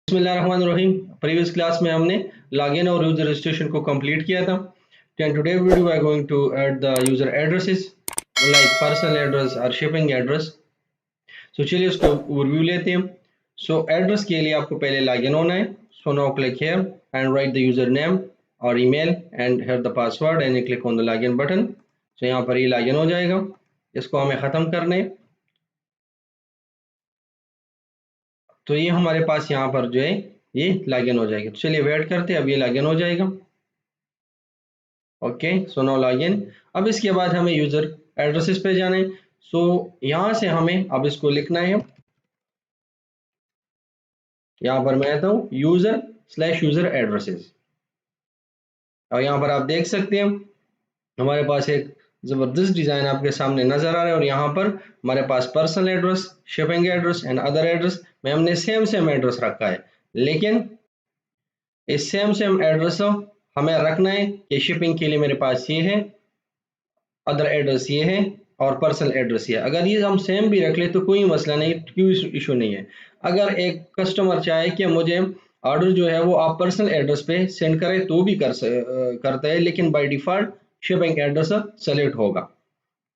बिस्मिल्लाहिर्रहमानिर्रहीम। Previous class में हमने लॉगिन और यूजर रजिस्ट्रेशन को कंप्लीट किया था। And today video we are going to add the user addresses like personal address और शिपिंग एड्रेस। सो चलिए उसका ओवरव्यू लेते हैं। सो एड्रेस के लिए आपको पहले लॉगिन होना है। So now click here and write the user name और email and here the password and click on the login button. So यहाँ पर ये लॉगिन हो जाएगा। इसको हमें ख़त्म करना है। तो ये हमारे पास यहाँ पर जो है ये लॉगिन हो जाएगी। तो चलिए वेट करते हैं, अब ये लॉगिन हो जाएगा। Okay, so no login. अब इसके बाद हमें यूजर एड्रेसेस पे जाना है। सो यहाँ से हमें अब इसको लिखना है। यहाँ पर मैं आता हूँ यूजर एड्रेसेस और यहाँ पर आप देख सकते हैं हमारे पास एक जबरदस्त डिजाइन आपके सामने नजर आ रहा है। और यहाँ पर हमारे पास personal address, shipping address and other address में हमने सेम एड्रेस रखा है। लेकिन इस सेम एड्रेस हमें रखना है कि शिपिंग के लिए मेरे पास ये है, अदर एड्रेस ये है और पर्सनल एड्रेस ये है। अगर ये हम सेम भी रख ले तो कोई मसला नहीं, क्यों इशू नहीं है। अगर एक कस्टमर चाहे कि मुझे ऑर्डर जो है वो आप पर्सनल एड्रेस पे सेंड करें तो भी करता है, लेकिन by default shipping address select होगा,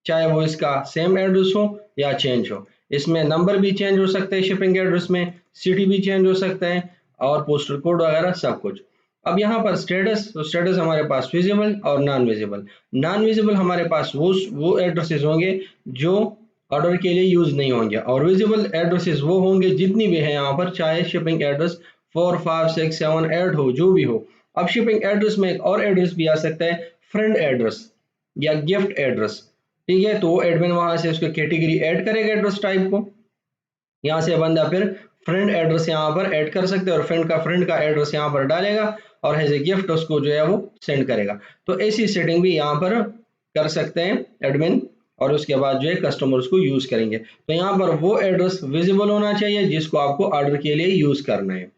चाहे वो इसका सेम एड्रेस हो या चेंज हो। इसमें नंबर भी चेंज हो सकता है, शिपिंग एड्रेस में सिटी भी चेंज हो सकता है और पोस्टल कोड वगैरह सब कुछ। अब यहाँ पर स्टेटस, तो स्टेटस हमारे पास विजिबल और नॉन विजिबल। नॉन विजिबल हमारे पास वो एड्रेसेस होंगे जो ऑर्डर के लिए यूज नहीं होंगे, और विजिबल एड्रेसेस वो होंगे जितनी भी है यहाँ पर, चाहे शिपिंग एड्रेस 4, 5, 6, 7, 8 हो, जो भी हो। अब शिपिंग एड्रेस में एक और एड्रेस भी आ सकता है, फ्रेंड एड्रेस या गिफ्ट एड्रेस। ठीक है, तो वो एडमिन वहां से उसको कैटेगरी ऐड करेगा एड्रेस टाइप को। यहाँ से बंदा फिर फ्रेंड एड्रेस यहाँ पर ऐड कर सकते हैं और फ्रेंड का एड्रेस यहाँ पर डालेगा और एज ए गिफ्ट उसको जो है वो सेंड करेगा। तो ऐसी सेटिंग भी यहाँ पर कर सकते हैं एडमिन, और उसके बाद जो है कस्टमर उसको यूज करेंगे। तो यहाँ पर वो एड्रेस विजिबल होना चाहिए जिसको आपको ऑर्डर के लिए यूज करना है,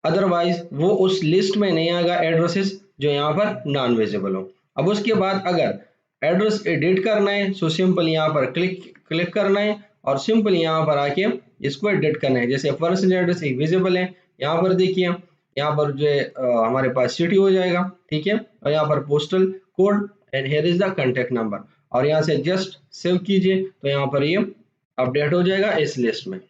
अदरवाइज वो उस लिस्ट में नहीं आएगा एड्रेसेस जो यहाँ पर नॉन विजिबल हो। अब उसके बाद अगर एड्रेस एडिट करना है सो सिंपल यहाँ पर क्लिक करना है और सिंपल यहाँ पर आके इसको एडिट करना है। जैसे पर्सनल एड्रेस एक विजिबल है, यहाँ पर देखिए यहाँ पर जो है हमारे पास सिटी हो जाएगा। ठीक है, और यहाँ पर postal code and here is the contact number, और यहाँ से जस्ट सेव कीजिए तो यहाँ पर ये अपडेट हो जाएगा इस लिस्ट में।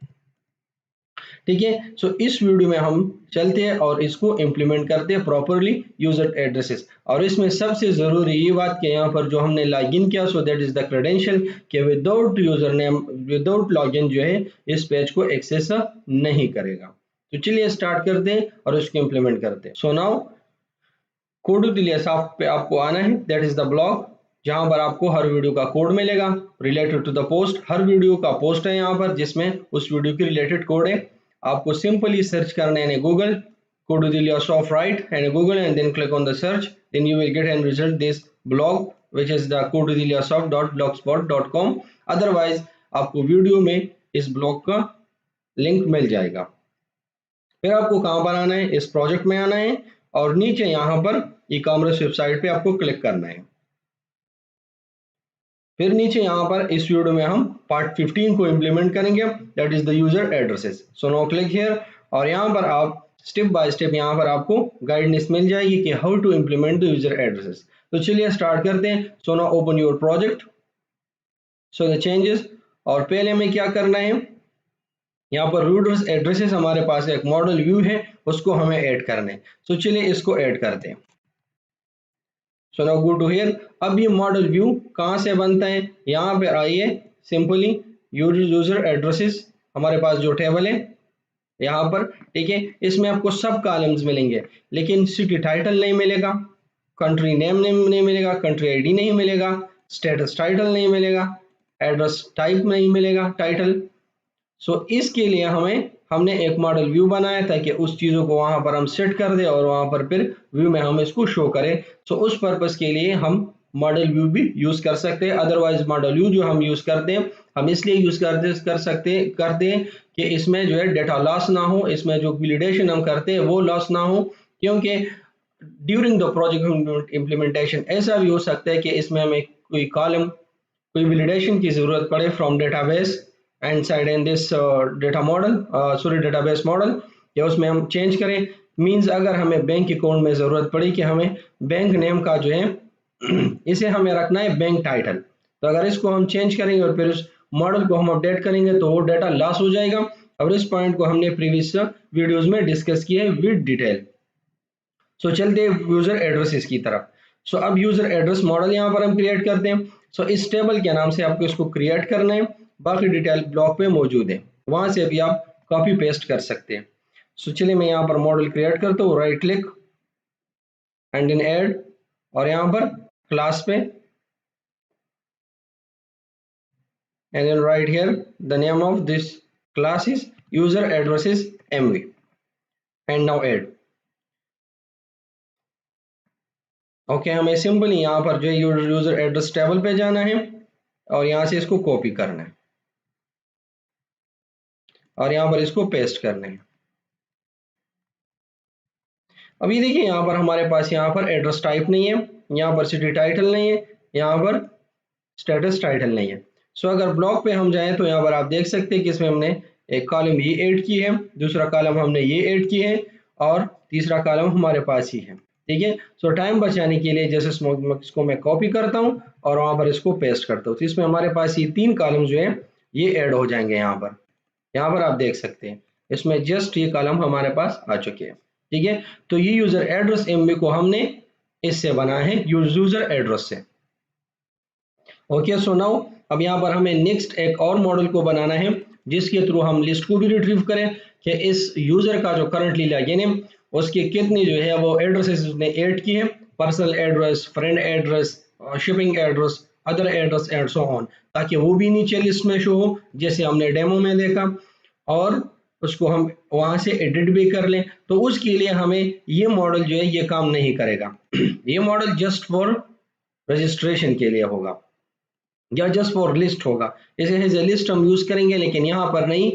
ठीक है, सो इस वीडियो में हम चलते हैं और इसको इम्प्लीमेंट करते हैं प्रॉपरली यूजर एड्रेसेस। और इसमें सबसे जरूरी ये बात कि यहाँ पर जो हमने लॉगिन किया so that is the credential, कि without user name without login जो है इस पेज को एक्सेस नहीं करेगा। तो चलिए स्टार्ट करते हैं और इसको इम्प्लीमेंट करते हैं। सो नाउ कोड पे आपको आना है, दैट इज द ब्लॉग जहां पर आपको हर वीडियो का कोड मिलेगा रिलेटेड टू द पोस्ट। हर वीडियो का पोस्ट है यहाँ पर जिसमें उस वीडियो की रिलेटेड कोड है। आपको सिंपली सर्च करना है Google Codudiliasoft, right, and Google, and then click on the search, then you will get and result this blog which is the codudiliasoft.blogspot.com। Otherwise आपको वीडियो में इस ब्लॉग का link मिल जाएगा। फिर आपको कहां पर आना है, इस प्रोजेक्ट में आना है और नीचे यहाँ पर ई कॉमर्स वेबसाइट पे आपको क्लिक करना है। फिर नीचे यहाँ पर इस वीडियो में हम पार्ट 15 को इम्प्लीमेंट करेंगे, that is the user addresses. So no click here और यहाँ पर आप स्टेप बाय स्टेप यहाँ पर आपको गाइडेंस मिल जाएगी कि how to implement the user addresses. तो चलिए स्टार्ट करते हैं। So no open your project, so the changes. और पहले में क्या करना है, यहाँ पर यूजर एड्रेसेस हमारे पास एक मॉडल व्यू है, उसको हमें ऐड करना है। सो चलिए इसको ऐड करते हैं। So now go to here. अब ये मॉडल व्यू कहाँ से बनता है, यहाँ पे आइए, सिंपली यूजर एड्रेसेस हमारे पास जो टेबल है यहाँ पर। ठीक है, इसमें आपको सब कॉलम्स मिलेंगे लेकिन सिटी टाइटल नहीं मिलेगा, कंट्री नेम नहीं मिलेगा, कंट्री आईडी नहीं मिलेगा, स्टेटस टाइटल नहीं मिलेगा, एड्रेस टाइप नहीं मिलेगा टाइटल। सो इसके लिए हमने एक मॉडल व्यू बनाया ताकि उस चीज़ों को वहां पर हम सेट कर दे और वहां पर फिर व्यू में हम इसको शो करें। सो उस पर्पस के लिए हम मॉडल व्यू भी यूज कर सकते हैं। अदरवाइज मॉडल व्यू जो हम यूज करते हैं हम इसलिए यूज करते हैं कि इसमें जो है डेटा लॉस ना हो, इसमें जो वैलिडेशन हम करते हैं वो लॉस ना हो, क्योंकि ड्यूरिंग द प्रोजेक्ट इम्प्लीमेंटेशन ऐसा भी हो सकता है कि इसमें हमें कोई कॉलम, कोई वैलिडेशन की जरूरत पड़े from database and side in this database model, या उसमें हम चेंज करें। मींस अगर हमें बैंक अकाउंट में ज़रूरत पड़ी कि हमें बैंक नेम का जो है इसे हमें रखना है बैंक टाइटल, तो अगर इसको हम चेंज करेंगे और फिर उस मॉडल को हम अपडेट करेंगे तो वो डाटा लॉस हो जाएगा। और इस पॉइंट को हमने प्रीवियस वीडियोस में डिस्कस किया है विद डिटेल। सो चलते हैं यूजर एड्रेसेस की तरफ। सो अब यूजर एड्रेस मॉडल यहाँ पर हम क्रिएट करते हैं। सो इस टेबल के नाम से आपको इसको क्रिएट करना है, बाकी डिटेल ब्लॉक पे मौजूद है, वहां से भी आप कॉपी पेस्ट कर सकते हैं। सो चलिए मैं यहाँ पर मॉडल क्रिएट करता हूँ, right click and then add, और यहाँ पर क्लास पे and then write here the name of this class is user address is mv and now add। Okay हमें सिंपली यहाँ पर जो यूजर एड्रेस टेबल पे जाना है और यहाँ से इसको कॉपी करना है और यहाँ पर इसको पेस्ट करना है। अभी देखिए यहाँ पर हमारे पास यहाँ पर एड्रेस टाइप नहीं है, यहाँ पर सिटी टाइटल नहीं है, यहाँ पर स्टेटस टाइटल नहीं है। सो अगर ब्लॉक पे हम जाएं तो यहाँ पर आप देख सकते हैं कि इसमें हमने एक कॉलम ये ऐड की है, दूसरा कॉलम हमने ये ऐड की है और तीसरा कॉलम हमारे पास ही है, ठीक है। सो टाइम बचाने के लिए जैसे इसको मैं कॉपी करता हूँ और वहाँ पर इसको पेस्ट करता हूँ, तो इसमें हमारे पास ये 3 कॉलम जो है ये ऐड हो जाएंगे। यहाँ पर आप देख सकते हैं इसमें जस्ट ये कॉलम हमारे पास आ चुके हैं, ठीक है। तो ये यूजर एड्रेस एमबी को हमने इससे बनाया है यूजर एड्रेस से। ओके सो नाउ अब यहाँ पर हमें नेक्स्ट एक और मॉडल को बनाना है जिसके थ्रू हम लिस्ट को भी रिट्रीव करें कि इस यूजर का जो करंटली लॉगिन है उसके कितनी जो है वो एड्रेसेस उसने ऐड की है, personal address, friend address, shipping address, other address and so on, ताकि वो भी नीचे लिस्ट में शो हो जैसे हमने डेमो में देखा, और उसको हम वहां से एडिट भी कर लें। तो उसके लिए हमें ये मॉडल जो है ये काम नहीं करेगा ये मॉडल जस्ट फॉर रजिस्ट्रेशन के लिए होगा या जस्ट फॉर लिस्ट होगा, इसे एज ए लिस्ट हम यूज करेंगे लेकिन यहाँ पर नहीं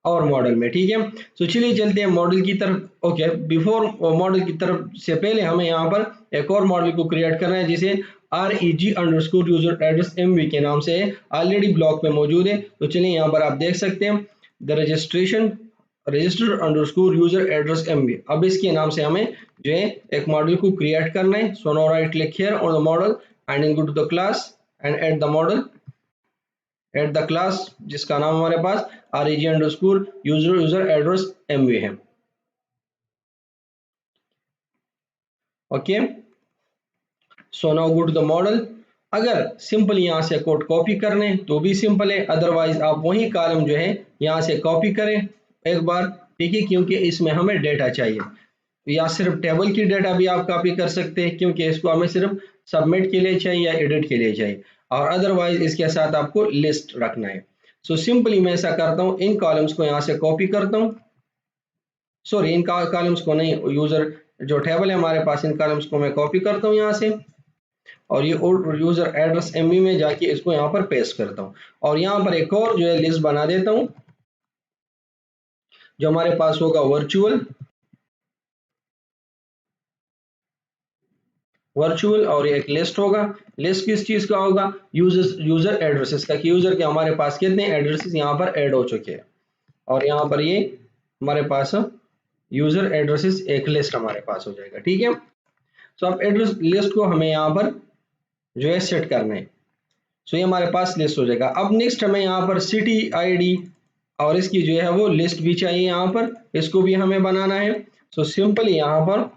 और मॉडल में, ठीक है। तो चलिए चलते हैं मॉडल की तरफ। ओके बिफोर मॉडल की तरफ से पहले हमें यहाँ पर एक और मॉडल को क्रिएट करना है जिसे reg यूजर एड्रेस mv के नाम से ऑलरेडी ब्लॉक में मौजूद है। तो चलिए यहाँ पर आप देख सकते हैं the register user address mv, अब इसके नाम से हमें जो है एक मॉडल को क्रिएट करना है। So now right click here on the model and in go to the class and add the model at the class जिसका नाम हमारे पास reg यूजर एड्रेस mv है। Okay so now go to the model. अगर simple यहाँ से code copy करने तो भी सिंपल है, अदरवाइज आप वही कॉलम जो है यहाँ से कॉपी करें एक बार, ठीक है, क्योंकि इसमें हमें डेटा चाहिए, या सिर्फ टेबल की डेटा भी आप कॉपी कर सकते हैं क्योंकि इसको हमें सिर्फ सबमिट के लिए चाहिए या एडिट के लिए चाहिए, और अदरवाइज इसके साथ आपको लिस्ट रखना है। सो सिंपली मैं ऐसा करता हूँ, इन कॉलम्स को यहाँ से कॉपी करता हूँ, सॉरी इन कॉलम्स को नहीं, यूजर जो टेबल है हमारे पास इन कॉलम्स को मैं कॉपी करता हूँ यहाँ से और ये यूजर एड्रेस एमवी में जाके इसको यहाँ पर पेस्ट करता हूँ और यहाँ पर एक और जो है लिस्ट बना देता हूँ जो हमारे पास होगा वर्चुअल और एक लिस्ट होगा। लिस्ट किस चीज का होगा, यूजर एड्रेसेस का, कि यूजर के हमारे पास कितने एड्रेसेस यहाँ पर ऐड हो चुके हैं, और यहाँ पर ये हमारे पास यूजर एड्रेसेस एक लिस्ट हमारे पास हो जाएगा, ठीक है। सो अब एड्रेस लिस्ट को हमें यहाँ पर जो है सेट करना है। सो ये हमारे पास लिस्ट हो जाएगा। अब नेक्स्ट हमें यहाँ पर सिटी आईडी और इसकी जो है वो लिस्ट भी चाहिए, यहाँ पर इसको भी हमें बनाना है। सो सिंपली यहाँ पर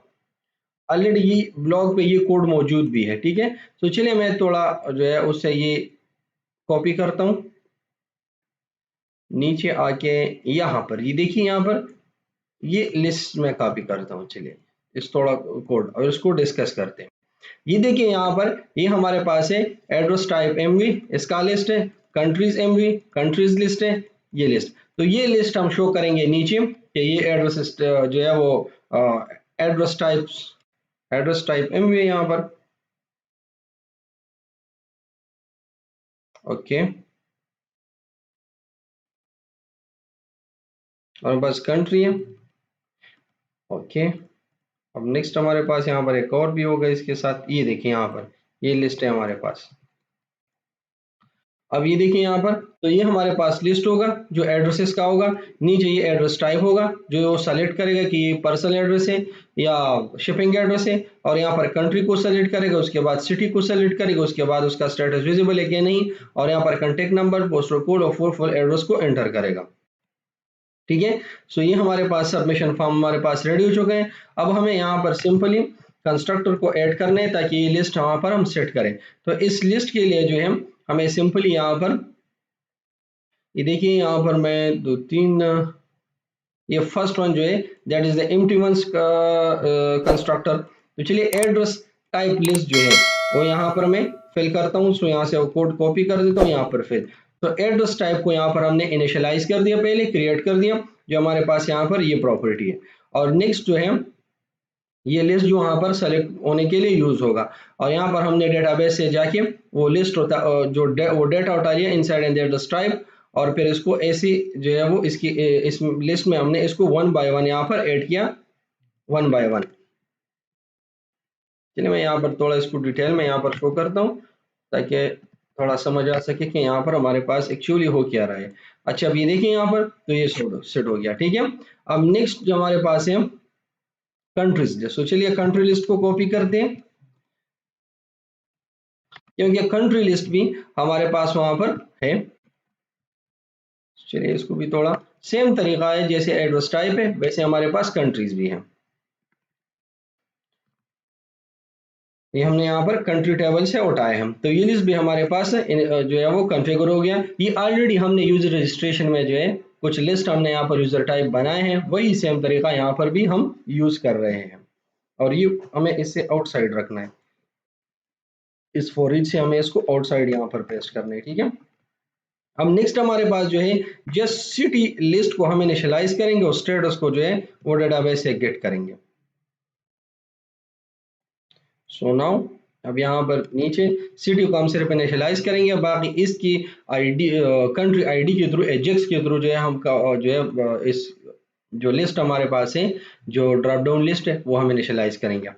ऑलरेडी ये ब्लॉग पे ये कोड मौजूद भी है, ठीक है। तो चलिए मैं थोड़ा जो है उससे ये कॉपी करता हूँ, नीचे आके यहाँ पर ये देखिए यहाँ पर ये लिस्ट में कॉपी करता हूँ। चलिए इस थोड़ा कोड और इसको डिस्कस करते हैं। ये देखिए यहाँ पर ये हमारे पास है एड्रेस टाइप एमवी, इसका लिस्ट है, कंट्रीज एमवी, कंट्रीज लिस्ट है, ये लिस्ट। तो ये लिस्ट हम शो करेंगे नीचे कि ये एड्रेस जो है वो एड्रेस टाइप एमवी है यहाँ पर। ओके और बस कंट्री है। ओके अब नेक्स्ट हमारे पास यहाँ पर एक और भी होगा इसके साथ, ये देखिए यहाँ पर ये लिस्ट है हमारे पास। अब ये देखिए यहाँ पर, तो ये हमारे पास लिस्ट होगा जो एड्रेसेस का होगा। नीचे ये एड्रेस टाइप होगा जो सेलेक्ट करेगा कि ये पर्सनल एड्रेस है या शिपिंग एड्रेस है, और यहाँ पर कंट्री को सेलेक्ट करेगा, उसके बाद सिटी को सेलेक्ट करेगा, उसके बाद उसका स्टेटस विजिबल है कि नहीं, और यहाँ पर कॉन्टेक्ट नंबर, पोस्टल कोड और फुल एड्रेस को एंटर करेगा। ठीक है, सो ये हमारे पास सबमिशन फॉर्म हमारे पास रेडी हो चुके हैं। अब हमें यहाँ पर सिंपली कंस्ट्रक्टर को ऐड करने हैं ताकि ये लिस्ट वहां पर हम सेट करें। तो इस लिस्ट के लिए जो है हमें सिंपली यहाँ पर, ये देखिए यहाँ पर मैं दो तीन, ये फर्स्ट वन जो है that is the empty ones constructor. तो चलिए एड्रेस टाइप लिस्ट जो है वो यहाँ पर मैं फिल करता हूँ। सो यहाँ से कोड कॉपी कर देता हूँ यहाँ पर फिल। तो एड्रेस टाइप को यहाँ पर हमने इनिशियलाइज कर दिया, पहले क्रिएट कर दिया, जो हमारे पास यहाँ पर ये प्रॉपर्टी है। और नेक्स्ट जो है ये लिस्ट जो यहाँ पर सेलेक्ट होने के लिए यूज होगा, और यहाँ पर हमने डेटाबेस से जाके वो लिस्ट होता जो वो डेटा उठा लिया इनसाइड एंड एड्रेस टाइप, और फिर इसको ऐसी जो है वो इसकी इस लिस्ट में हमने इसको 1 बाय 1 यहाँ पर ऐड किया, 1 बाय 1। चलिए मैं यहाँ पर थोड़ा इसको डिटेल में यहाँ पर शो करता हूँ ताकि थोड़ा समझ आ सके कि यहाँ पर हमारे पास एक्चुअली हो क्या रहा है। अच्छा अब ये देखिए यहाँ पर, तो ये सेट हो गया। ठीक है, अब नेक्स्ट जो हमारे पास है कंट्रीज लिस्ट। तो चलिए कंट्री लिस्ट को कॉपी करते हैं, क्योंकि कंट्री लिस्ट भी हमारे पास वहां पर है। चलिए इसको भी थोड़ा सेम तरीका है, जैसे एड्रेस टाइप है वैसे हमारे पास कंट्रीज भी हैं। ये हमने यहाँ पर कंट्री टेबल से उठाए हम, तो ये लिस्ट भी हमारे पास जो है वो कॉन्फ़िगर हो गया। ये ऑलरेडी हमने यूजर रजिस्ट्रेशन में जो है कुछ लिस्ट हमने यहाँ पर यूजर टाइप बनाए हैं, वही सेम तरीका यहाँ पर भी हम यूज कर रहे हैं, और ये हमें इससे आउटसाइड रखना है। इस फॉर ईच से हमें इसको आउटसाइड यहाँ पर पेस्ट करना है। ठीक है, अब नेक्स्ट हमारे पास जो है जस्ट सिटी लिस्ट को हम इनिशियलाइज करेंगे और स्टेटस को जो है वो डेटाबेस से गेट करेंगे। सो नाउ अब यहाँ पर नीचे सिटी को हम सिर्फ इनिशियलाइज करेंगे, बाकी इसकी आईडी कंट्री आईडी के थ्रू एजेक्स के थ्रू जो है हम जो है इस जो लिस्ट हमारे पास है जो ड्रॉप डाउन लिस्ट है वो हम इनिशियलाइज करेंगे,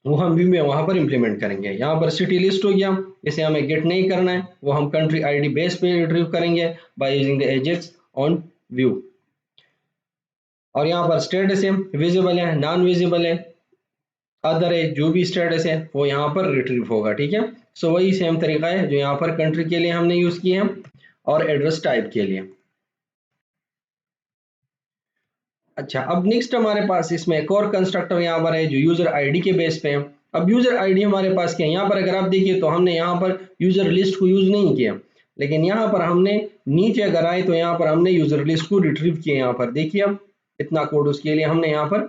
वो हम भी में वहां पर इंप्लीमेंट करेंगे। यहाँ पर सिटी लिस्ट हो गया, इसे हमें गेट नहीं करना है, वो हम कंट्री आईडी बेस पे रिट्रीव करेंगे bye using the Ajax on view. और यहाँ पर स्टेटस है, विजिबल है, नॉन विजिबल है, अदर है, जो भी स्टेटस है वो यहाँ पर रिट्रीव होगा। ठीक है, सो वही सेम तरीका है जो यहाँ पर कंट्री के लिए हमने यूज किए हैं और एड्रेस टाइप के लिए। अच्छा अब नेक्स्ट हमारे पास इसमें एक और कंस्ट्रक्टर यहाँ पर है जो यूजर आईडी के बेस पे है। अब यूजर आईडी हमारे पास क्या है, यहाँ पर अगर आप देखिए तो हमने यहाँ पर यूजर लिस्ट को यूज नहीं किया, लेकिन यहाँ पर हमने नीचे अगर आए तो यहाँ पर हमने यूजर लिस्ट को रिट्रीव किया। यहाँ पर देखिए अब इतना कोड उसके लिए हमने यहाँ पर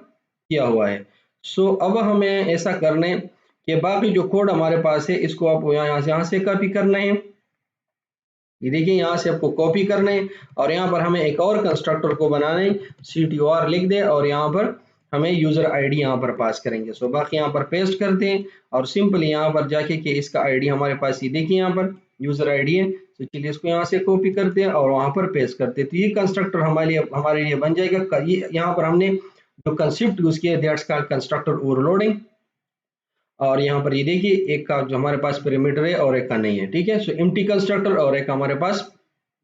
किया हुआ है। सो अब हमें ऐसा करने कि बाकी जो कोड हमारे पास है इसको आप यहाँ से कॉपी करना है। ये देखिए यहाँ से आपको कॉपी करना है और यहाँ पर हमें एक और कंस्ट्रक्टर को बनाना है, CTOR लिख दे और यहाँ पर हमें यूजर आईडी यहाँ पर पास करेंगे। सो बाकी यहाँ पर पेस्ट करते हैं और सिंपली यहाँ पर जाके कि इसका आईडी हमारे पास ये देखिए यहाँ पर यूजर आईडी है। तो चलिए इसको यहाँ से कॉपी करते हैं और वहाँ पर पेस्ट करते हैं, तो ये कंस्ट्रक्टर हमारे लिए बन जाएगा। ये यहाँ पर हमने जो कंसेप्ट यूज किया दैट्स कॉल्ड कंस्ट्रक्टर ओवरलोडिंग। और यहाँ पर ये देखिए एक का जो हमारे पास पेरीमीटर है और एक का नहीं है। ठीक है, सो एम्प्टी कंस्ट्रक्टर और एक हमारे पास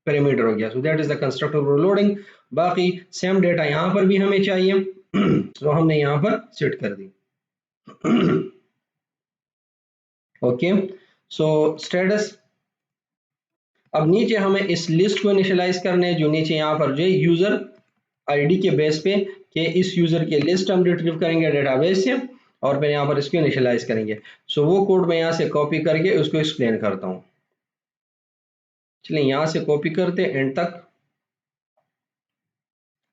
पेरीमीटर हो गया। सो that is the constructor overloading. बाकी सेम डेटा यहाँ पर भी हमें चाहिए तो हमने यहाँ पर सेट कर दी। ओके, सो स्टेटस। अब नीचे हमें इस लिस्ट को इनिशियलाइज करने जो नीचे यहाँ पर जो यूजर आईडी के बेस पे कि इस यूजर की लिस्ट हम रिट्रीव करेंगे डेटाबेस से और फिर यहाँ पर इसको इनिशियलाइज करेंगे। सो वो कोड मैं यहाँ से कॉपी करके उसको एक्सप्लेन करता हूँ। चलिए यहाँ से कॉपी करते एंड तक,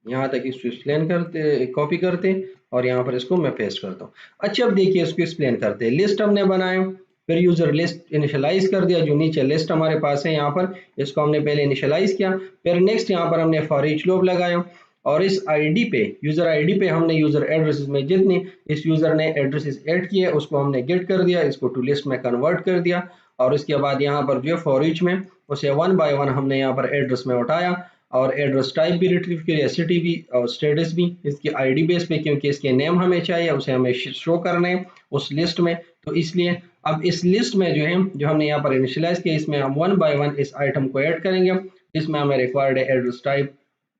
यहाँ तक इसको एक्सप्लेन करते कॉपी करते और यहाँ पर इसको मैं पेस्ट करता हूँ। अच्छा अब देखिए इसको एक्सप्लेन करते, लिस्ट हमने बनाए, फिर यूजर लिस्ट इनिशियलाइज कर दिया, जो नीचे लिस्ट हमारे पास है यहाँ पर इसको हमने पहले इनिशियलाइज किया, फिर नेक्स्ट यहाँ पर हमने फॉर ईच लूप लगाया और इस आईडी पे यूजर आईडी पे हमने यूजर एड्रेसेस में जितनी इस यूजर ने एड्रेसेस ऐड किए उसको हमने गेट कर दिया, इसको टू लिस्ट में कन्वर्ट कर दिया और उसके बाद यहाँ पर जो फॉर ईच में उसे 1 बाय 1 हमने यहाँ पर एड्रेस में उठाया और एड्रेस टाइप भी रिट्रीव किया, सिटी भी और स्टेटस भी इसकी आईडी बेस पे, क्योंकि इसके नेम हमें चाहिए उसे हमें शो करने उस लिस्ट में, तो इसलिए अब इस लिस्ट में जो है जो हमने यहाँ पर इनिशियलाइज किया, इसमें हम 1 बाय 1 इस आइटम को ऐड करेंगे। इसमें हमें रिक्वायर्ड है एड्रेस टाइप,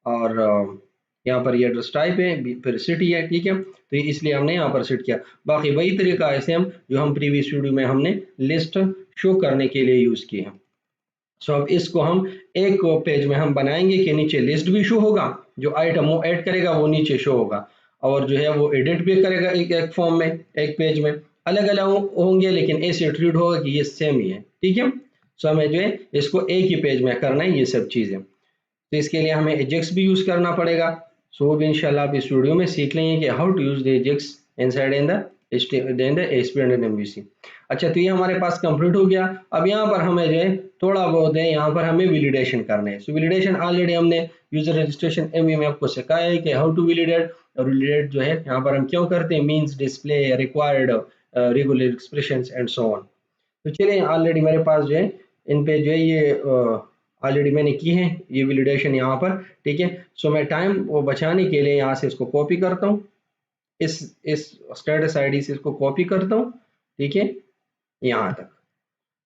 और यहाँ पर ये एड्रेस टाइप है, फिर सिटी है, ठीक है। तो इसलिए हमने यहाँ पर सेट किया। बाकी वही तरीका है सेम जो हम प्रीवियस वीडियो में हमने लिस्ट शो करने के लिए यूज किए हैं। सो अब इसको हम एक पेज में हम बनाएंगे कि नीचे लिस्ट भी शो होगा, जो आइटम वो ऐड करेगा वो नीचे शो होगा, और जो है वो एडिट भी करेगा एक फॉर्म में, एक पेज में अलग अलग होंगे, लेकिन ऐसे ट्रीट होगा कि ये सेम ही है, ठीक है। सो हमें जो है इसको एक ही पेज में करना है ये सब चीज़ें। तो इसके लिए हमें एजेक्स भी यूज़ करना पड़ेगा। सो वो भी इंशाल्लाह आप इस वीडियो में सीख लेंगे कि how to use the Ajax inside in the ASP.NET MVC। अच्छा, तो ये हमारे पास कंप्लीट हो गया। अब यहाँ पर हमें जो है थोड़ा बहुत है, यहाँ पर हमें वैलिडेशन करना है। सो वैलिडेशन ऑलरेडी हमने यूजर रजिस्ट्रेशन MV में आपको सिखाया है कि हाउ टू वैलिडेट। और वैलिडेट जो है यहाँ पर हम क्यों करते हैं, means display required regular expressions and so on. तो चलिए ऑलरेडी मेरे पास जो है इन पे जो है ये ऑलरेडी मैंने की है ये वैलिडेशन यहाँ पर, ठीक है। सो मैं टाइम वो बचाने के लिए यहाँ से इसको कॉपी करता हूँ, इस स्टेटस आईडी से इसको कॉपी करता हूँ, ठीक है, यहाँ तक,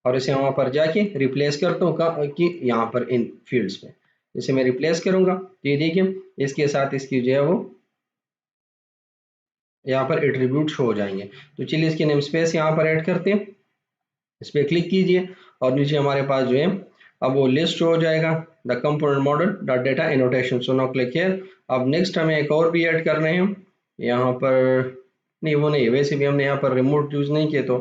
और इसे वहाँ पर जाके रिप्लेस करता हूँ कि यहाँ पर इन फील्ड्स में इसे मैं रिप्लेस करूँगा। तो ये देखिए इसके साथ इसकी जो है वो यहाँ पर एट्रीब्यूट शो हो जाएंगे। तो चलिए इसके नेम स्पेस यहाँ पर ऐड करते हैं, इस पर क्लिक कीजिए और नीचे हमारे पास जो है अब वो लिस्ट हो जाएगा, the component model dot data annotation. So now click here. अब नेक्स्ट हमें एक और भी ऐड करने हैं यहाँ पर, नहीं वो नहीं, वैसे भी हमने यहाँ पर रिमोट यूज नहीं किया तो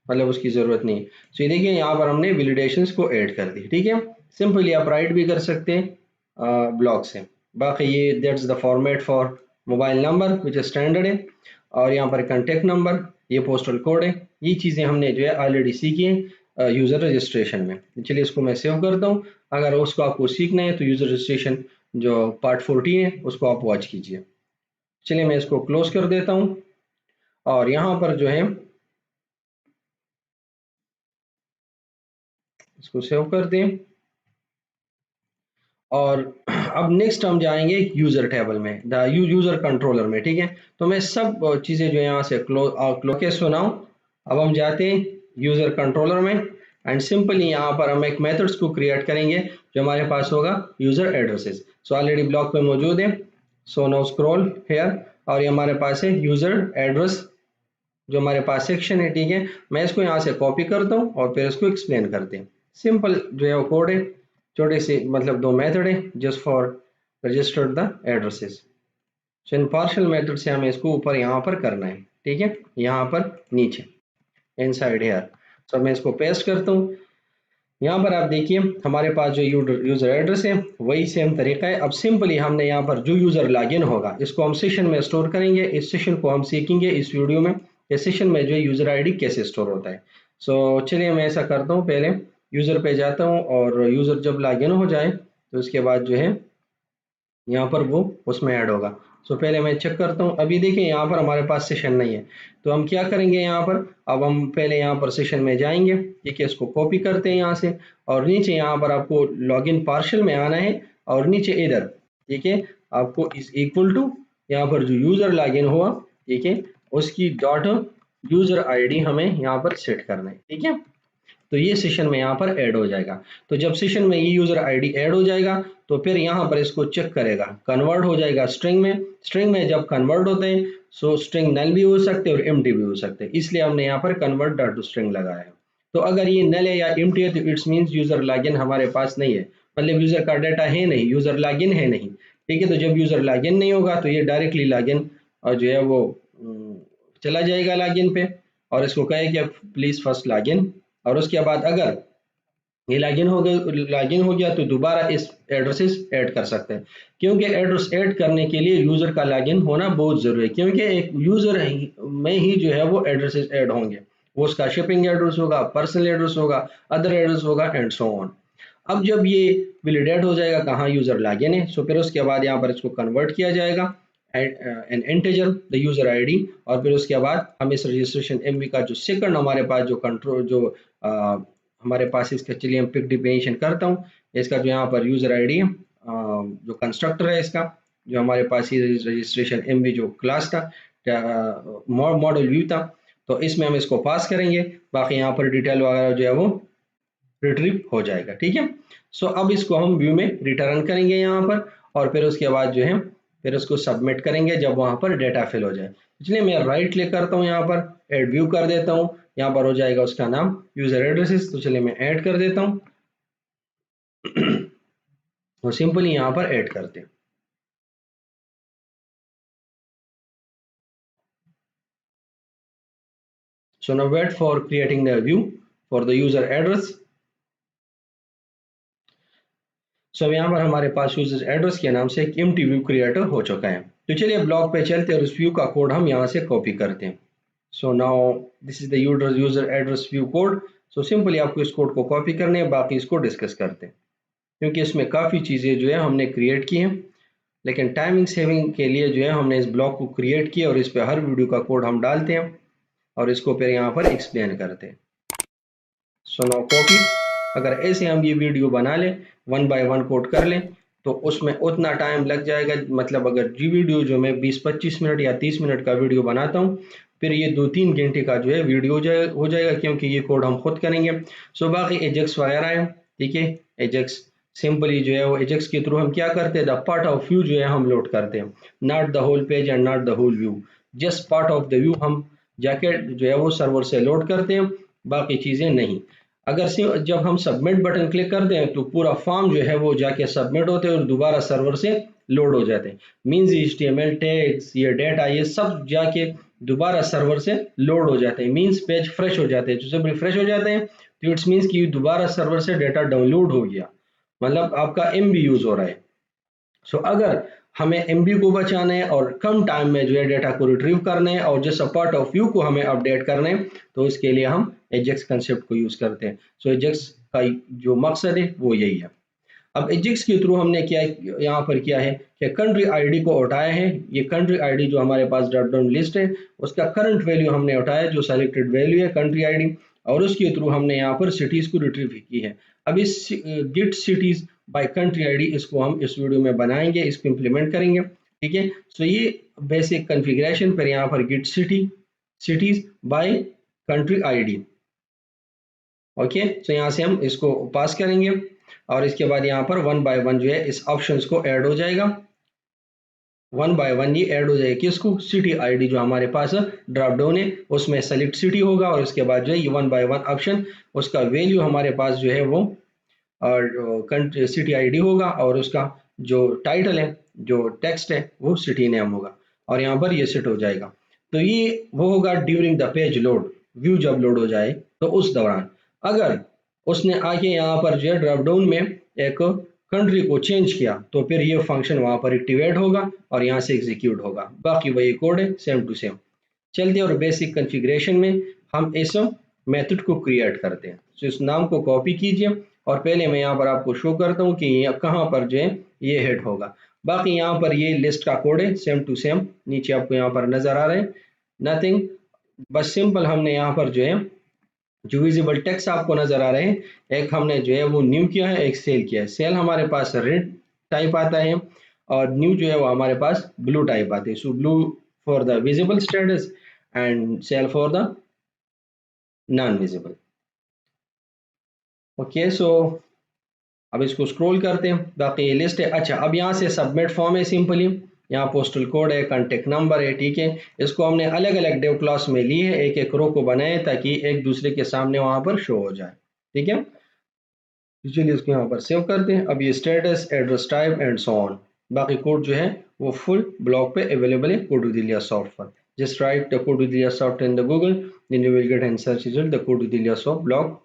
मतलब उसकी जरूरत नहीं है। सो ये देखिए यहाँ पर हमने वैलिडेशंस को ऐड कर दी, ठीक है। सिंपली आप राइट भी कर सकते हैं ब्लॉक से। बाकी ये that's the format for mobile number which standard है, और यहाँ पर कॉन्टेक्ट नंबर, ये पोस्टल कोड है। ये चीज़ें हमने जो है ऑलरेडी सीखी हैं यूज़र रजिस्ट्रेशन में। चलिए इसको मैं सेव करता हूँ। अगर उसको आपको सीखना है तो यूज़र रजिस्ट्रेशन जो पार्ट 14 है उसको आप वॉच कीजिए। चलिए मैं इसको क्लोज कर देता हूँ, और यहाँ पर जो है इसको सेव कर दें, और अब नेक्स्ट हम जाएंगे यूजर टेबल में, द यूजर कंट्रोलर में, ठीक है। तो मैं सब चीज़ें जो यहाँ से क्लोज के सुनाऊँ। अब हम जाते हैं यूजर कंट्रोलर में, एंड सिंपली यहाँ पर हम एक मेथड्स को क्रिएट करेंगे जो हमारे पास होगा user addresses. So already block पे मौजूद है। सो नो स्क्रॉल हेयर, और ये हमारे पास है यूजर एड्रेस जो हमारे पास सेक्शन है, ठीक है। मैं इसको यहाँ से कॉपी करता हूँ और फिर इसको एक्सप्लेन करते हैं। सिंपल जो है वो कोड है, छोटे से मतलब दो मेथड है just for register the addresses. So in partial method से हमें इसको ऊपर यहाँ पर करना है, ठीक है, यहाँ पर नीचे इनसाइड हेयर। सो मैं इसको पेस्ट करता हूँ। यहाँ पर आप देखिए हमारे पास जो यूजर एड्रेस है वही सेम तरीका है। अब सिंपली हमने यहाँ पर जो यूजर लॉगिन होगा इसको हम सेशन में स्टोर करेंगे। इस सेशन को हम सीखेंगे इस वीडियो में, इस सेशन में जो है यूजर आईडी कैसे स्टोर होता है। सो चलिए मैं ऐसा करता हूँ, पहले यूजर पे जाता हूँ, और यूजर जब लॉगिन हो जाए तो उसके बाद जो है यहाँ पर वो उसमें ऐड होगा। सो पहले मैं चेक करता हूँ। अभी देखिए यहाँ पर हमारे पास सेशन नहीं है, तो हम क्या करेंगे यहाँ पर, अब हम पहले यहाँ पर सेशन में जाएंगे, ठीक है, इसको कॉपी करते हैं यहाँ से, और नीचे यहाँ पर आपको लॉगिन पार्शियल में आना है, और नीचे इधर ठीक है आपको इज इक्वल टू यहाँ पर जो यूजर लॉगिन हुआ, ठीक है, उसकी डॉट यूजर आईडी हमें यहाँ पर सेट करना है, ठीक है। तो ये सेशन में यहाँ पर ऐड हो जाएगा। तो जब सेशन में ये यूजर आईडी ऐड हो जाएगा तो फिर यहाँ पर इसको चेक करेगा, कन्वर्ट हो जाएगा स्ट्रिंग में। स्ट्रिंग में जब कन्वर्ट होते हैं सो स्ट्रिंग नल भी हो सकते हैं और एम्प्टी भी हो सकते हैं, इसलिए हमने यहाँ पर कन्वर्ट डॉट टू स्ट्रिंग लगाया है। तो अगर ये नल है या एम्प्टी है तो इट्स मीन्स यूजर लॉगिन हमारे पास नहीं है, मतलब यूजर का डाटा है नहीं, यूजर लॉगिन है नहीं, ठीक है। तो जब यूजर लॉगिन नहीं होगा तो ये डायरेक्टली लॉगिन और जो है वो चला जाएगा लॉगिन पे, और इसको कहेगा प्लीज फर्स्ट लॉगिन, और उसके बाद अगर ये लॉगिन हो गया तो दोबारा इस एड्रेसेस ऐड कर सकते हैं, क्योंकि एड्रेस ऐड करने के लिए यूजर का लॉगिन होना बहुत जरूरी है, क्योंकि एक यूजर में ही जो है वो एड्रेसेस ऐड होंगे। वो उसका शिपिंग एड्रेस होगा, पर्सनल एड्रेस होगा, अदर एड्रेस होगा एंड सो ऑन। अब जब ये वैलिडेट हो जाएगा कहाँ यूजर लॉगिन है, सो फिर उसके बाद यहाँ पर इसको कन्वर्ट किया जाएगा N integer the user ID, और फिर उसके बाद हम इस रजिस्ट्रेशन एमवी का जो सेकंड हमारे पास जो कंट्रोल जो हमारे पास इसका, चलिए हम पिक डिफिनेशन करता हूँ इसका, जो यहाँ पर यूजर आईडी है जो कंस्ट्रक्टर है इसका, जो हमारे पास ये रजिस्ट्रेशन एमवी जो क्लास था मॉडल व्यू था, तो इसमें हम इसको पास करेंगे, बाकी यहाँ पर डिटेल वगैरह जो है वो रिट्रीव हो जाएगा। ठीक है, सो अब इसको हम व्यू में रिटर्न करेंगे यहाँ पर, और फिर उसके बाद जो है फिर उसको सबमिट करेंगे जब वहाँ पर डेटा फिल हो जाए। इसलिए मैं राइट क्लिक करता हूँ, यहाँ पर ऐड व्यू कर देता हूँ, यहाँ पर हो जाएगा उसका नाम यूजर एड्रेसेस। तो चलिए मैं ऐड कर देता हूँ तो सिंपली यहाँ पर ऐड करते हैं। So now wait for creating the view for the user address. So यहाँ पर हमारे पास यूजर एड्रेस के नाम से एक एम्प्टी व्यू क्रिएटर हो चुका है। तो चलिए ब्लॉग पे चलते हैं और उस व्यू का कोड हम यहाँ से कॉपी करते हैं। So now this is the user address view code. So simply आपको इस कोड को कॉपी करने हैं, बाकी इसको डिस्कस करते हैं क्योंकि इसमें काफ़ी चीज़ें जो है हमने क्रिएट की हैं, लेकिन टाइमिंग सेविंग के लिए जो है हमने इस ब्लॉग को क्रिएट किया और इस पर हर वीडियो का कोड हम डालते हैं और इसको फिर यहाँ पर एक्सप्लेन करते हैं। So now copy. अगर ऐसे हम ये वीडियो बना लें, 1 बाय 1 कोड कर लें, तो उसमें उतना टाइम लग जाएगा। मतलब अगर जी वीडियो जो मैं 20-25 मिनट या 30 मिनट का वीडियो बनाता हूँ, फिर ये 2-3 घंटे का जो है वीडियो हो जाएगा क्योंकि ये कोड हम खुद करेंगे। सो बाकी एजेक्स वगैरह है, ठीक है, एजेक्स सिंपली जो है वो एजेक्स के थ्रू हम क्या करते हैं, द पार्ट ऑफ व्यू जो है हम लोड करते हैं, not the whole page and not the whole view, just part of the view हम जाके जो है वो सर्वर से लोड करते हैं, बाकी चीज़ें नहीं। अगर जब हम सबमिट बटन क्लिक करते हैं तो पूरा फॉर्म जो है वो जाके सबमिट होते हैं और दोबारा सर्वर से लोड हो जाते हैं। मीन्स HTML टैग्स, ये डेटा, ये सब जाके दोबारा सर्वर से लोड हो जाते हैं। मीन्स पेज फ्रेश हो जाते हैं। जब रिफ्रेश हो जाते हैं तो इट्स मीन्स कि दोबारा सर्वर से डेटा डाउनलोड हो गया, मतलब आपका MB यूज हो रहा है। सो अगर हमें MB को बचाना है और कम टाइम में जो है डेटा को रिट्रीव करना है और जैसा पार्ट ऑफ व्यू को हमें अपडेट करना है, तो इसके लिए हम एजेक्स कंसेप्ट को यूज करते हैं। सो एजेक्स का जो मकसद है वो यही है। अब एजेक्स के थ्रू हमने क्या यहाँ पर किया है कि कंट्री आईडी को उठाया है। ये कंट्री आईडी जो हमारे पास ड्रॉप डाउन लिस्ट है उसका करंट वैल्यू हमने उठाया, जो सेलेक्टेड वैल्यू है कंट्री आईडी, और उसके थ्रू हमने यहाँ पर सिटीज को रिट्रीव की है। अब इस get cities by country ID इसको हम इस वीडियो में बनाएंगे, इसको इम्प्लीमेंट करेंगे। ठीक है, सो ये बेसिक कॉन्फ़िगरेशन पर यहाँ पर get cities by country ID. Okay, so यहाँ से हम इसको पास करेंगे और इसके बाद यहाँ पर 1 बाय 1 जो है इस ऑप्शंस को ऐड हो जाएगा। 1 बाय 1 ये ऐड हो जाएगा किसको, सिटी आईडी जो हमारे पास ड्रॉप डाउन है उसमें सेलेक्ट सिटी होगा और उसके बाद जो है ये 1 बाय 1 ऑप्शन, उसका वैल्यू हमारे पास जो है वो और सिटी आईडी होगा और उसका जो टाइटल है, जो टेक्स्ट है वो सिटी नेम होगा और यहाँ पर ये सेट हो जाएगा। तो ये वो होगा during the page load, view जब लोड हो जाए तो उस दौरान। अगर उसने आके यहाँ पर जो है ड्रॉप डाउन में एक कंट्री को चेंज किया तो फिर ये फंक्शन वहां पर एक्टिवेट होगा और यहाँ से एग्जीक्यूट होगा। बाकी वही कोड है सेम टू सेम। चलते और बेसिक कॉन्फ़िगरेशन में हम इस मेथड को क्रिएट करते हैं। तो इस नाम को कॉपी कीजिए और पहले मैं यहाँ पर आपको शो करता हूँ कि कहाँ पर जो है ये हेड होगा। बाकी यहाँ पर ये लिस्ट का कोड है सेम टू सेम, नीचे आपको यहाँ पर नजर आ रहा है, नथिंग, बस सिंपल हमने यहाँ पर जो है जो विजिबल टेक्स्ट आपको नजर आ रहे हैं, एक हमने जो है वो न्यू किया है, एक सेल किया है। सेल हमारे पास रेड टाइप आता है और न्यू जो है वो हमारे पास ब्लू टाइप आते हैं। So blue for the visible status and cell for the non visible. Okay, so अब इसको स्क्रॉल करते हैं, बाकी ये लिस्ट है। अच्छा, अब यहाँ से सबमिट फॉर्म है, सिंपली यहाँ पोस्टल कोड है, कॉन्टेक्ट नंबर है। ठीक है, इसको हमने अलग अलग डेव क्लास में ली है, एक एक रो को बनाए ताकि एक दूसरे के सामने वहां पर शो हो जाए। ठीक है, चलिए इसको यहाँ पर सेव करते हैं। अब ये status, address type and so on, बाकी कोड जो है वो फुल ब्लॉग पे अवेलेबल है कोड विद इलियास सॉफ्ट पर। Just write the code with Ilyas soft in the Google, then you will get an search result the code with Ilyas soft blog.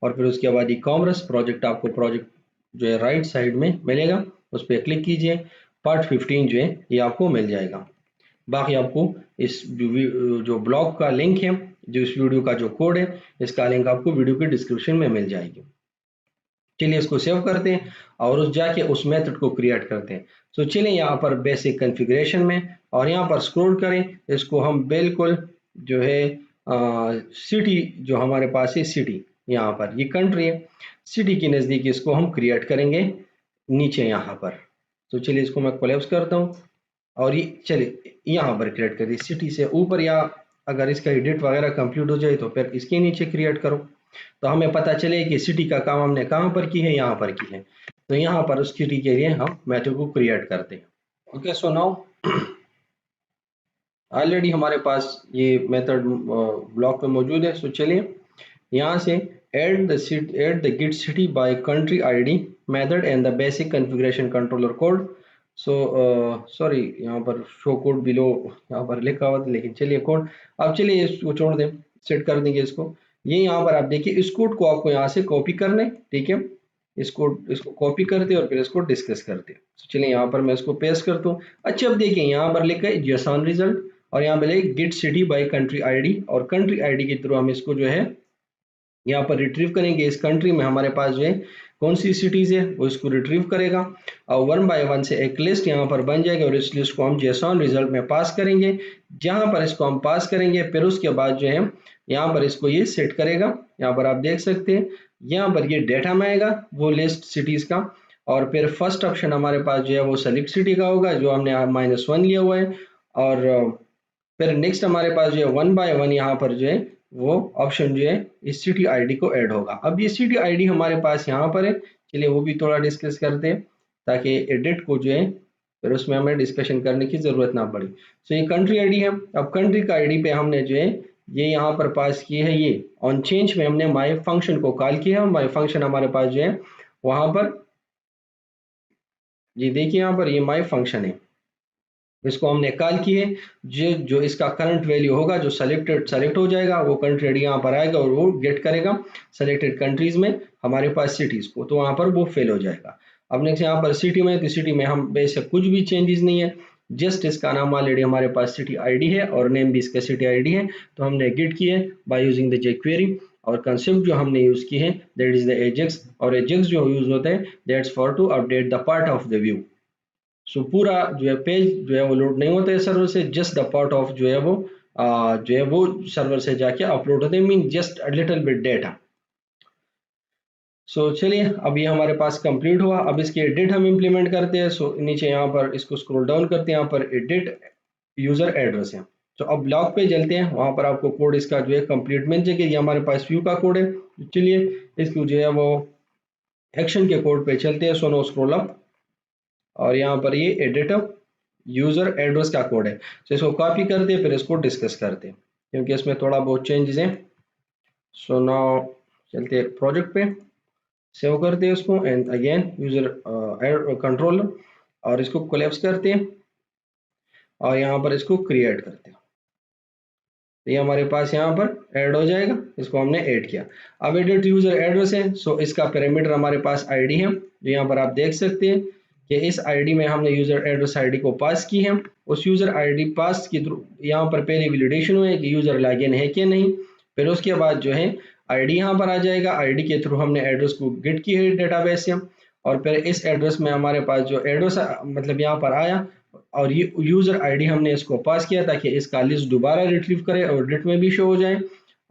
और फिर उसके बाद ई कॉमर्स प्रोजेक्ट, आपको प्रोजेक्ट जो है राइट साइड में मिलेगा, उस पर क्लिक कीजिए। पार्ट 15 जो है ये आपको मिल जाएगा। बाकी आपको इस जो ब्लॉग का लिंक है, जो इस वीडियो का जो कोड है, इसका लिंक आपको वीडियो के डिस्क्रिप्शन में मिल जाएगी। चलिए इसको सेव करते हैं और उस जाके उस मेथड को क्रिएट करते हैं। तो चलिए यहाँ पर बेसिक कॉन्फ़िगरेशन में और यहाँ पर स्क्रॉल करें, इसको हम बिल्कुल जो है सिटी जो हमारे पास है, सिटी यहाँ पर ये कंट्री है, सिटी के नज़दीक इसको हम क्रिएट करेंगे नीचे यहाँ पर। तो चलिए इसको मैं कोलैप्स करता हूँ और ये चलिए यहाँ पर क्रिएट कर दी, सिटी से ऊपर या अगर इसका एडिट वगैरह कंप्लीट हो जाए तो फिर इसके नीचे क्रिएट करो, तो हमें पता चले कि सिटी का काम हमने कहाँ पर की है, यहाँ पर की है। तो यहाँ पर उस सिटी के लिए हम मेथड को क्रिएट करते हैं। ओके, सो नाउ ऑलरेडी हमारे पास ये मेथड ब्लॉक पे मौजूद है। सो चलिए यहाँ से add the git city by country ID method and the basic configuration controller code. So sorry, यहाँ पर शो कोड बिलो यहाँ पर लिखा हुआ था, लेकिन चलिए कोड, अब चलिए इसको छोड़ दें, सेट कर देंगे इसको। ये यहाँ पर आप देखिए, इस कोड को आपको यहाँ से कॉपी करना है, ठीक है। इसको कॉपी करते और फिर इसको डिस्कस करते हैं। तो चलिए यहाँ पर मैं इसको पेस्ट करता हूँ। अच्छा, अब देखिए यहाँ पर लिखा है जेसन रिजल्ट और यहाँ पर लिखा git city by country ID, और कंट्री आईडी के थ्रू हम इसको जो है यहाँ पर रिट्रीव करेंगे। इस कंट्री में हमारे पास जो है कौन सी सिटीज है वो इसको रिट्रीव करेगा, और 1 बाय 1 से एक लिस्ट यहाँ पर बन जाएगी और इस लिस्ट को हम जेसन रिजल्ट में पास करेंगे। जहाँ पर इसको हम पास करेंगे फिर उसके बाद जो है यहाँ पर इसको ये सेट करेगा। यहाँ पर आप देख सकते हैं यहाँ पर ये डेटा में आएगा वो लिस्ट सिटीज का, और फिर फर्स्ट ऑप्शन हमारे पास जो है वो सेलेक्ट सिटी का होगा जो हमने -1 लिया हुआ है, और फिर नेक्स्ट हमारे पास जो है 1 बाय 1 यहाँ पर जो है वो ऑप्शन जो है इस सिटी आईडी को ऐड होगा। अब ये सिटी आईडी हमारे पास यहाँ पर है, चलिए वो भी थोड़ा डिस्कस करते हैं ताकि एडिट को जो है फिर उसमें हमें डिस्कशन करने की जरूरत ना पड़ी। तो ये कंट्री आईडी है। अब कंट्री का आईडी पे हमने जो है ये यहाँ पर पास की है, ये ऑन चेंज में हमने माई फंक्शन को कॉल किया है। माई फंक्शन हमारे पास जो है वहां पर ये देखिए यहाँ पर ये माई फंक्शन है, इसको हमने कॉल की है। जो इसका करंट वैल्यू होगा जो सेलेक्ट हो जाएगा वो कंट्री आईडी यहाँ पर आएगा और वो गेट करेगा सेलेक्टेड कंट्रीज में हमारे पास सिटीज को, तो वहां पर वो फेल हो जाएगा। अब नेक्स्ट यहाँ पर सिटी में, तो सिटी में हम बेशक कुछ भी चेंजेस नहीं है, जस्ट इसका नाम ऑलरेडी हमारे पास सिटी आईडी है और नेम भी इसका सिटी आईडी है, तो हमने गेट की है बाय यूजिंग द jQuery। और कंसेप्ट जो हमने यूज की है दैट इज द एजेक्स, और एजेक्स जो यूज होता है that's for to update the part of the view. So पूरा जो है पेज जो है वो लोड नहीं होता है सर्वर से, जस्ट द पार्ट ऑफ जो है वो सर्वर से जाके अपलोड होते हैं, mean just a little bit data. So चलिए अब ये हमारे पास कंप्लीट हुआ। अब इसके एडिट हम इंप्लीमेंट करते हैं। सो नीचे यहाँ पर इसको स्क्रॉल डाउन करते हैं, यहाँ पर एडिट यूजर एड्रेस है। तो अब ब्लॉग पे चलते हैं, वहां पर आपको कोड इसका जो है कंप्लीट मिल जाएगा। ये हमारे पास व्यू का कोड है। चलिए इसको जो है वो एक्शन के कोड पे चलते हैं। सो नो स्क्रॉल अप, और यहाँ पर ये एडिट यूजर एड्रेस का कोड है। तो इसको कॉपी करते हैं फिर इसको डिस्कस करते हैं क्योंकि इसमें थोड़ा बहुत चेंजेस हैं। सो नाउ चलते हैं प्रोजेक्ट पे, सेव करते हैं उसको एंड अगेन यूजर कंट्रोलर, और इसको कोलैप्स करते हैं और यहाँ पर इसको क्रिएट करते हैं। तो ये हमारे पास यहाँ पर ऐड हो जाएगा, इसको हमने ऐड किया। अब एडिट यूजर एड्रेस है, सो इसका पैरामीटर हमारे पास आईडी है, जो यहाँ पर आप देख सकते हैं कि इस आईडी में हमने यूजर एड्रेस आईडी को पास की है। उस यूजर आईडी पास की थ्रू यहाँ पर पहले वैलिडेशन हुआ है कि यूजर लॉगिन है कि नहीं, फिर उसके बाद जो है आईडी यहाँ पर आ जाएगा। आईडी के थ्रू हमने एड्रेस को गेट की है डेटाबेस से, और फिर इस एड्रेस में हमारे पास जो एड्रेस मतलब यहाँ पर आया और ये यूजर आईडी हमने इसको पास किया ताकि इसका लिस्ट दोबारा रिट्रीव करे और एडिट में भी शो हो जाए।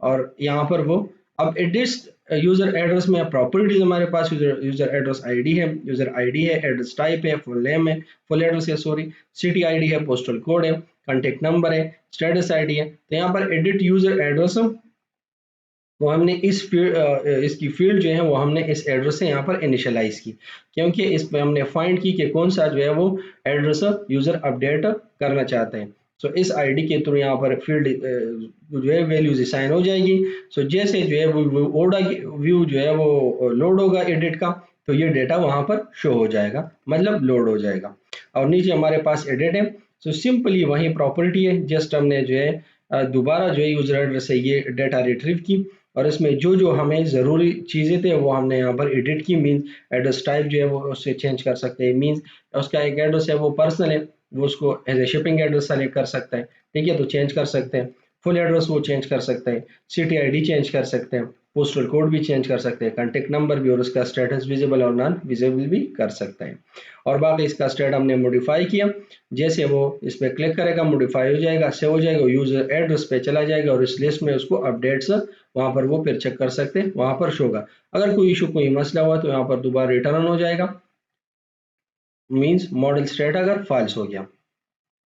और यहाँ पर वो अब एडिट यूजर एड्रेस में प्रॉपर्टीज हमारे पास यूजर एड्रेस आईडी है, यूजर आईडी है, एड्रेस टाइप है, फुल नेम है, फुल एड्रेस है सॉरी, सिटी आईडी है, पोस्टल कोड है, कॉन्टेक्ट नंबर है, स्टेटस आईडी है। तो यहाँ पर एडिट यूजर एड्रेस वो हमने इसकी फील्ड जो है वो हमने इस एड्रेस से यहाँ पर इनिशियलाइज की, क्योंकि इस पे हमने फाइंड की कि कौन सा जो है वो एड्रेस यूजर अपडेट करना चाहते हैं। सो इस आईडी के थ्रू यहाँ पर फील्ड जो है वैल्यूज असाइन हो जाएगी। सो जैसे जो है वो व्यू जो है वो लोड होगा एडिट का, तो ये डेटा वहाँ पर शो हो जाएगा, मतलब लोड हो जाएगा। और नीचे हमारे पास एडिट है, सो सिंपली वही प्रॉपर्टी है, जस्ट हमने जो है दोबारा जो है यूजर एड्रेस से ये डेटा रिट्रीव की, और इसमें जो जो हमें ज़रूरी चीज़ें थे वो हमने यहाँ पर एडिट की। मीन्स एड्रेस टाइप जो है वो उससे चेंज कर सकते हैं, मीन्स उसका एक एड्रेस है वो पर्सनल है, वो उसको as a shipping address select कर सकता है, ठीक है, तो चेंज कर सकते हैं। फुल एड्रेस वो चेंज कर सकते हैं, सिटी आईडी चेंज कर सकते हैं, पोस्टल कोड भी चेंज कर सकते हैं, कॉन्टेक्ट नंबर भी और उसका स्टेटस विजिबल और नॉन विजिबल भी कर सकते हैं। और बाकी इसका स्टेट हमने मॉडिफाई किया, जैसे वो इस पर क्लिक करेगा मॉडिफाई हो जाएगा, सेव हो जाएगा, यूजर एड्रेस पे चला जाएगा और इस लिस्ट में उसको अपडेट्स वहां पर वो फिर चेक कर सकते हैं, वहां पर शो होगा। अगर कोई इशू कोई मसला हुआ तो यहाँ पर दोबारा रिटर्न हो जाएगा, मींस मॉडल स्टेट अगर फॉल्स हो गया।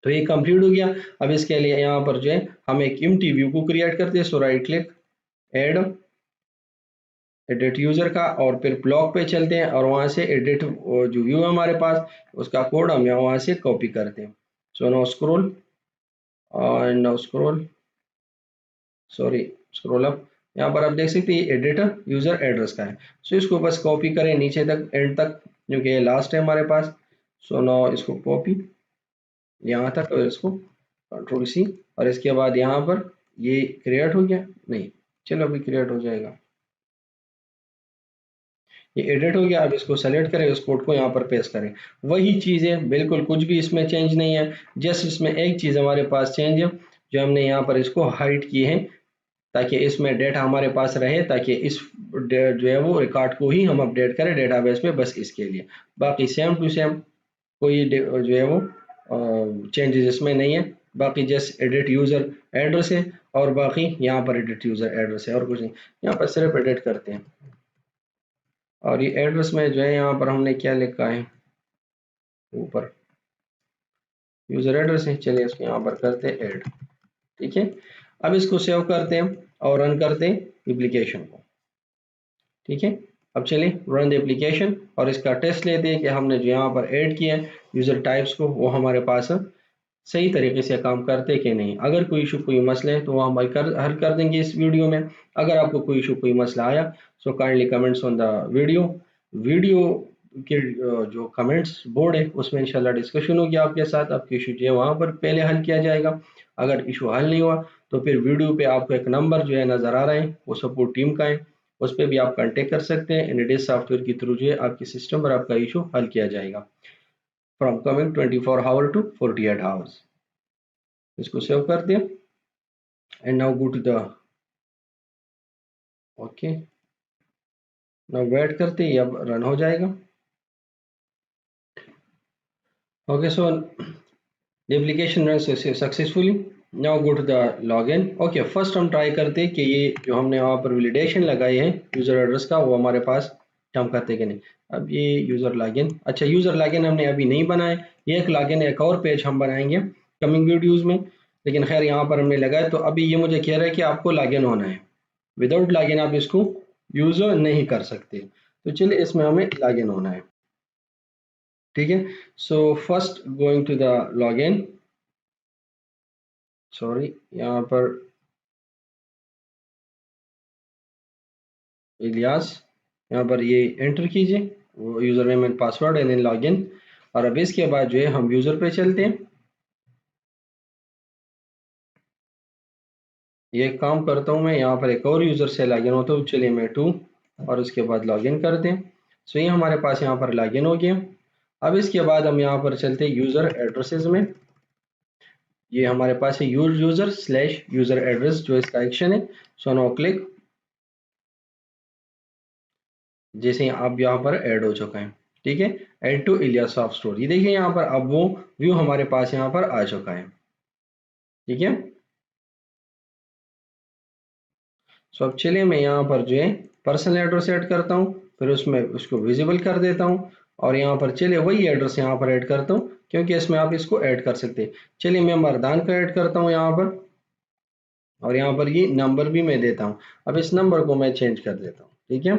तो ये कंप्लीट हो गया। अब इसके लिए यहाँ पर जो है हम एक एम्प्टी व्यू को क्रिएट करते हैं। So right click, add, edit user का, और फिर ब्लॉक पे चलते हैं और वहां से एडिट जो व्यू है हमारे पास उसका कोड हम यहाँ वहां से कॉपी करते हैं। So no scroll, no scroll, sorry, scroll up. यहाँ पर आप देख सकते हैं एडिट यूजर एड्रेस का है। सो इसको बस कॉपी करें नीचे तक, एंड तक, क्योंकि ये लास्ट है हमारे पास। सो नो इसको कॉपी यहाँ तक और इसको कंट्रोल सी, और इसके बाद यहाँ पर ये क्रिएट हो गया, नहीं चलो अभी क्रिएट हो जाएगा, ये एडिट हो गया। अब इसको सेलेक्ट करें, इस कोड को यहाँ पर पेस्ट करें, वही चीज़ है बिल्कुल, कुछ भी इसमें चेंज नहीं है। जस्ट इसमें एक चीज़ हमारे पास चेंज है, जो हमने यहाँ पर इसको हाइड की है ताकि इसमें डेटा हमारे पास रहे, ताकि इस जो है वो रिकॉर्ड को ही हम अपडेट करें डेटाबेस में, बस इसके लिए। बाकी सेम टू सेम कोई जो है वो चेंजेस इसमें नहीं है। बाकी जस्ट एडिट यूज़र एड्रेस है, और बाकी यहाँ पर एडिट यूज़र एड्रेस है और कुछ नहीं। यहाँ पर सिर्फ एडिट करते हैं, और ये एड्रेस में जो है यहाँ पर हमने क्या लिखा है, ऊपर यूज़र एड्रेस है। चलिए इसको यहाँ पर करते हैं ऐड, ठीक है। अब इसको सेव करते हैं और रन करते हैं एप्लीकेशन को, ठीक है। अब चलिए रन द एप्लीकेशन और इसका टेस्ट लेते हैं कि हमने जो यहाँ पर ऐड किया है यूज़र टाइप्स को, वो हमारे पास सही तरीके से काम करते कि नहीं। अगर कोई इशू, कोई मसले हैं तो वो हम हल कर देंगे इस वीडियो में। अगर आपको कोई इशू, कोई मसला आया, so kindly comments on the video के जो कमेंट्स बोर्ड है उसमें इंशाल्लाह डिस्कशन होगी आपके साथ। आपके इशू जो है वहाँ पर पहले हल किया जाएगा। अगर इशू हल नहीं हुआ तो फिर वीडियो पे आपको एक नंबर जो है नज़र आ रहा है, वो सपोर्ट टीम का है, उस पर भी आप कांटेक्ट कर सकते हैं। इनडेस सॉफ्टवेयर के थ्रू जो है आपके सिस्टम पर आपका इशू हल किया जाएगा from coming 24 hour to 48 hours. इसको सेव कर दें and now go to the, okay, now wait करते हैं, अब रन हो जाएगा। Okay, so the application run successfully. Now go to the login. Okay, first हम ट्राई करते हैं कि ये जो हमने वहाँ पर वैलिडेशन लगाई है यूज़र एड्रेस का, वो हमारे पास काम करते कि नहीं। अब ये यूज़र लॉगिन, अच्छा यूज़र लॉगिन हमने अभी नहीं बनाया, ये एक लॉगिन, एक और पेज हम बनाएंगे कमिंग वीडियोज़ में, लेकिन खैर यहाँ पर हमने लगाया। तो अभी ये मुझे कह रहा है कि आपको लॉगिन होना है, विदाउट लॉगिन आप इसको यूज नहीं कर सकते। तो चलिए इसमें हमें लॉगिन होना है, ठीक है। So first going to the login, sorry यहाँ पर इलियास, यहाँ पर ये एंटर कीजिए वो user name and password and then login. और अब इसके बाद जो है हम यूजर पे चलते हैं। ये काम करता हूँ मैं, यहाँ पर एक और यूजर से लॉगिन होता हूँ, चलिए मैं 2 और उसके बाद लॉगिन करते हैं। सो ये हमारे पास यहाँ पर लॉगिन हो गया। अब इसके बाद हम यहाँ पर चलते हैं यूजर एड्रेसेस में। ये हमारे पास है यूजर स्लैश यूजर एड्रेस जो इसका एक्शन है। सो नो क्लिक, जैसे आप यहाँ पर ऐड हो चुका है, ठीक है। Add to Ilyas soft store, ये देखिए यहाँ पर अब वो व्यू हमारे पास यहाँ पर आ चुका है, ठीक है। सो अब चलिए मैं यहाँ पर जो है पर्सनल एड्रेस ऐड करता हूँ, फिर उसमें उसको विजिबल कर देता हूँ, और यहाँ पर चलिए वही एड्रेस यहाँ पर ऐड करता हूँ, क्योंकि इसमें आप इसको ऐड कर सकते हैं। चलिए मैं मरदान का ऐड करता हूँ यहाँ पर, और यहाँ पर ये नंबर भी मैं देता हूँ। अब इस नंबर को मैं चेंज कर देता हूँ, ठीक है।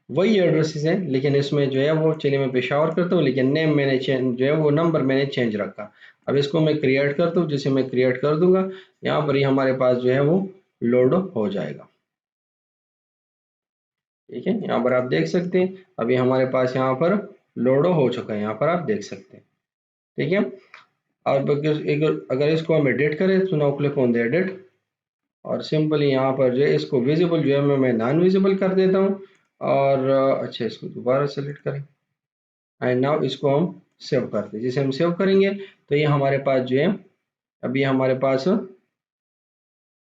वही एड्रेसेस हैं, लेकिन इसमें जो है वो, चलिए मैं पेशावर करता हूँ, लेकिन नेम मैंने चेंज जो है वो नंबर मैंने चेंज रखा। अब इसको मैं क्रिएट करता हूँ, जिसे मैं क्रिएट कर दूंगा, यहाँ पर ही हमारे पास जो है वो लोड हो जाएगा, ठीक है। यहाँ पर आप देख सकते हैं अभी हमारे पास यहाँ पर लोड हो चुका है, यहाँ पर आप देख सकते हैं, ठीक है। और अगर इसको हम एडिट करें तो now click on the edit, और सिंपली यहाँ पर जो है इसको विजिबल जो है मैं नॉन विजिबल कर देता हूँ। और अच्छा, इसको दोबारा सेलेक्ट करें एंड नाउ इसको हम सेव करते हैं। जैसे हम सेव करेंगे तो ये हमारे पास जो है अभी हमारे पास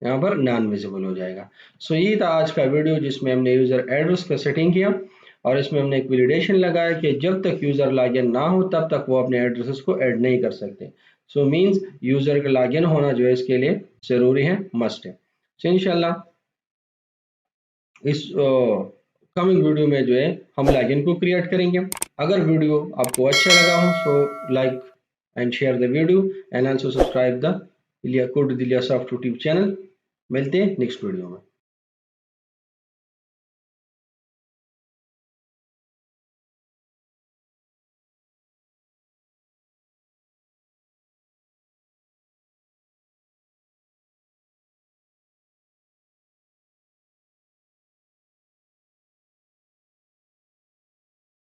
यहाँ पर नॉन विजिबल हो जाएगा। सो ये था आज का वीडियो, जिसमें हमने यूजर एड्रेस का सेटिंग किया, और इसमें हमने एक वैलिडेशन लगाया कि जब तक यूजर लॉगिन ना हो तब तक वो अपने एड्रेसेस को ऐड नहीं कर सकते। सो मींस यूजर का लॉगिन होना जो है इसके लिए जरूरी है, मस्ट है। सो इंशाल्लाह इस कमिंग वीडियो में जो है हम लॉगिन को क्रिएट करेंगे। अगर वीडियो आपको अच्छा लगा हो so like and share the video and also subscribe the Ilya Code Ilya Soft YouTube channel. मिलते हैं नेक्स्ट वीडियो में।